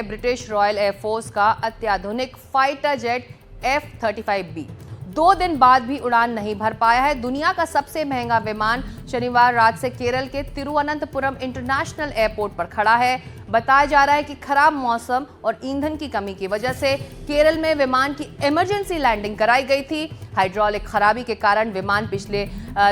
British royal air force का अत्याधुनिक fighter jet F-35B 2 दिन बाद भी उड़ान नहीं भर पाया है। दुनिया का सबसे महंगा विमान शनिवार रात से केरल के तिरुवनंतपुरम इंटरनेशनल एयरपोर्ट पर खड़ा है। बताया जा रहा है कि खराब मौसम और ईंधन की कमी की वजह से केरल में विमान की इमरजेंसी लैंडिंग कराई गई थी। हाइड्रोलिक खराबी के कारण विमान पिछले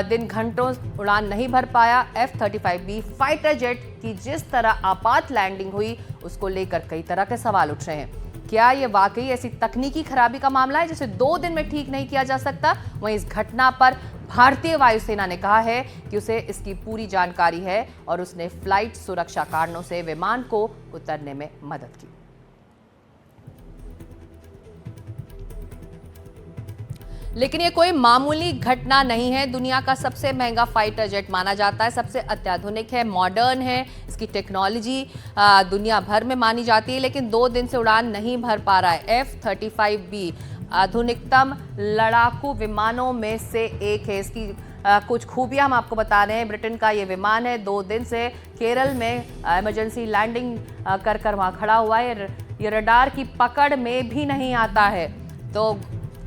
दिन घंटों उड़ान नहीं भर पाया। F-35B फाइटर जेट की जिस तरह आपात लैंडिंग हुई, उसको लेकर कई तरह के सवाल उठ रहे हैं। क्या ये वाकई ऐसी तकनीकी खराबी का मामला है जिसे 2 दिन में ठीक नहीं किया जा सकता? वहीं इस घटना पर भारतीय वायुसेना ने कहा है कि उसे इसकी पूरी जानकारी है और उसने फ्लाइट सुरक्षा कारणों से विमान को उतरने में मदद की। लेकिन ये कोई मामूली घटना नहीं है। दुनिया का सबसे महंगा फाइटर जेट माना जाता है, सबसे अत्याधुनिक है, मॉडर्न है, इसकी टेक्नोलॉजी दुनिया भर में मानी जाती है, लेकिन 2 दिन से उड़ान नहीं भर पा रहा है। F-35B आधुनिकतम लड़ाकू विमानों में से एक है। इसकी कुछ खूबियां हम आपको बता रहे हैं। ब्रिटेन का ये विमान है, 2 दिन से केरल में इमरजेंसी लैंडिंग कर वहाँ खड़ा हुआ है। ये रडार की पकड़ में भी नहीं आता है। तो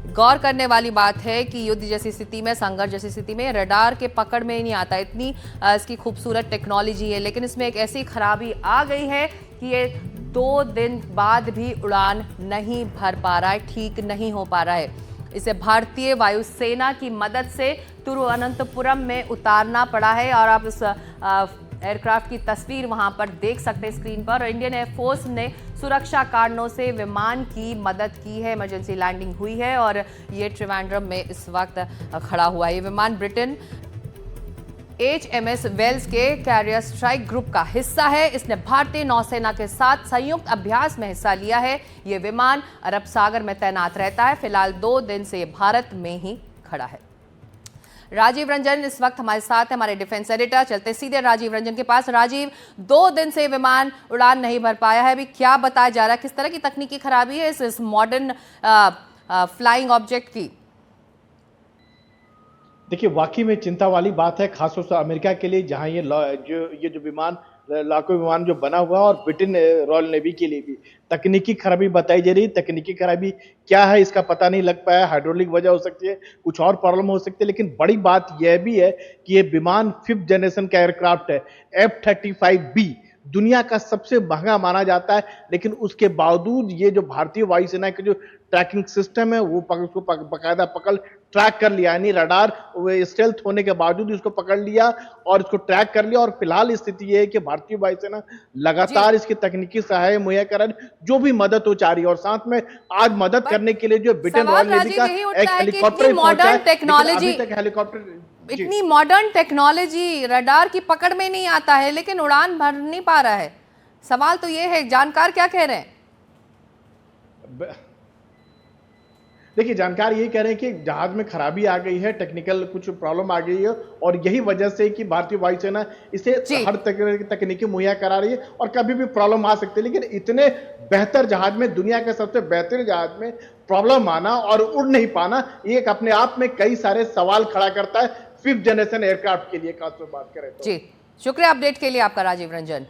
गौर करने वाली बात है कि युद्ध जैसी स्थिति में, संघर्ष जैसी स्थिति में रडार के पकड़ में ही नहीं आता। इतनी इसकी खूबसूरत टेक्नोलॉजी है, लेकिन इसमें एक ऐसी खराबी आ गई है कि ये 2 दिन बाद भी उड़ान नहीं भर पा रहा है, ठीक नहीं हो पा रहा है। इसे भारतीय वायुसेना की मदद से तिरुवनंतपुरम में उतारना पड़ा है और आप इस एयरक्राफ्ट की तस्वीर वहां पर देख सकते हैं स्क्रीन पर। इंडियन एयरफोर्स ने सुरक्षा कारणों से विमान की मदद की है, इमरजेंसी लैंडिंग हुई है और ये त्रिवेंद्रम में इस वक्त खड़ा हुआ है। ये विमान ब्रिटेन HMS वेल्स के कैरियर स्ट्राइक ग्रुप का हिस्सा है। इसने भारतीय नौसेना के साथ संयुक्त अभ्यास में हिस्सा लिया है। ये विमान अरब सागर में तैनात रहता है। फिलहाल 2 दिन से भारत में ही खड़ा है। राजीव रंजन इस वक्त हमारे साथ है, हमारे डिफेंस एडिटर। चलते सीधे राजीव रंजन के पास। राजीव, 2 दिन से विमान उड़ान नहीं भर पाया है, अभी क्या बताया जा रहा है? किस तरह की तकनीकी खराबी है इस मॉडर्न फ्लाइंग ऑब्जेक्ट की? देखिए, वाकई में चिंता वाली बात है, खासतौर से अमेरिका के लिए, जहां ये जो विमान लाखों विमान जो बना हुआ है, और ब्रिटेन रॉयल नेवी के लिए भी तकनीकी खराबी बताई जा रही है। तकनीकी खराबी क्या है इसका पता नहीं लग पाया। हाइड्रोलिक वजह हो सकती है, कुछ और प्रॉब्लम हो सकती है, लेकिन बड़ी बात यह भी है कि ये विमान 5th जनरेशन का एयरक्राफ्ट है। F-35B दुनिया का सबसे महंगा माना जाता है, लेकिन उसके बावजूद ये जो भारतीय वायुसेना के जो ट्रैकिंग सिस्टम है, वो उसको बाकायदा पकड़ ट्रैक कर लिया, यानी रडार स्टेल्थ होने के बावजूद उसको पकड़ लिया और इसको ट्रैक कर लिया। और फिलहाल स्थिति ये है कि भारतीय वायुसेना लगातार इसकी तकनीकी सहायता मुहैया कर जो भी मदद हो चाह रही है, और साथ में आज मदद करने के लिए जो ब्रिटेन रॉयल नेवी का एक हेलीकॉप्टर मॉडर्न टेक्नोलॉजी, हेलीकॉप्टर इतनी मॉडर्न टेक्नोलॉजी रडार की पकड़ में नहीं आता है, लेकिन उड़ान भर नहीं पा रहा है। सवाल तो ये है, जानकार क्या कह रहे हैं? देखिए, जानकार ये कह रहे हैं कि जहाज में खराबी आ गई है, टेक्निकल कुछ प्रॉब्लम आ गई है, और यही वजह से कि भारतीय वायुसेना इसे हर तरह की तकनीकी मुहैया करा रही है, और कभी भी प्रॉब्लम आ सकती है। लेकिन इतने बेहतर जहाज में, दुनिया के सबसे बेहतरीन जहाज में प्रॉब्लम आना और उड़ नहीं पाना, ये अपने आप में कई सारे सवाल खड़ा करता है 5th जनरेशन एयरक्राफ्ट के लिए, खासतौर पर बात करें तो। जी, शुक्रिया अपडेट के लिए आपका राजीव रंजन।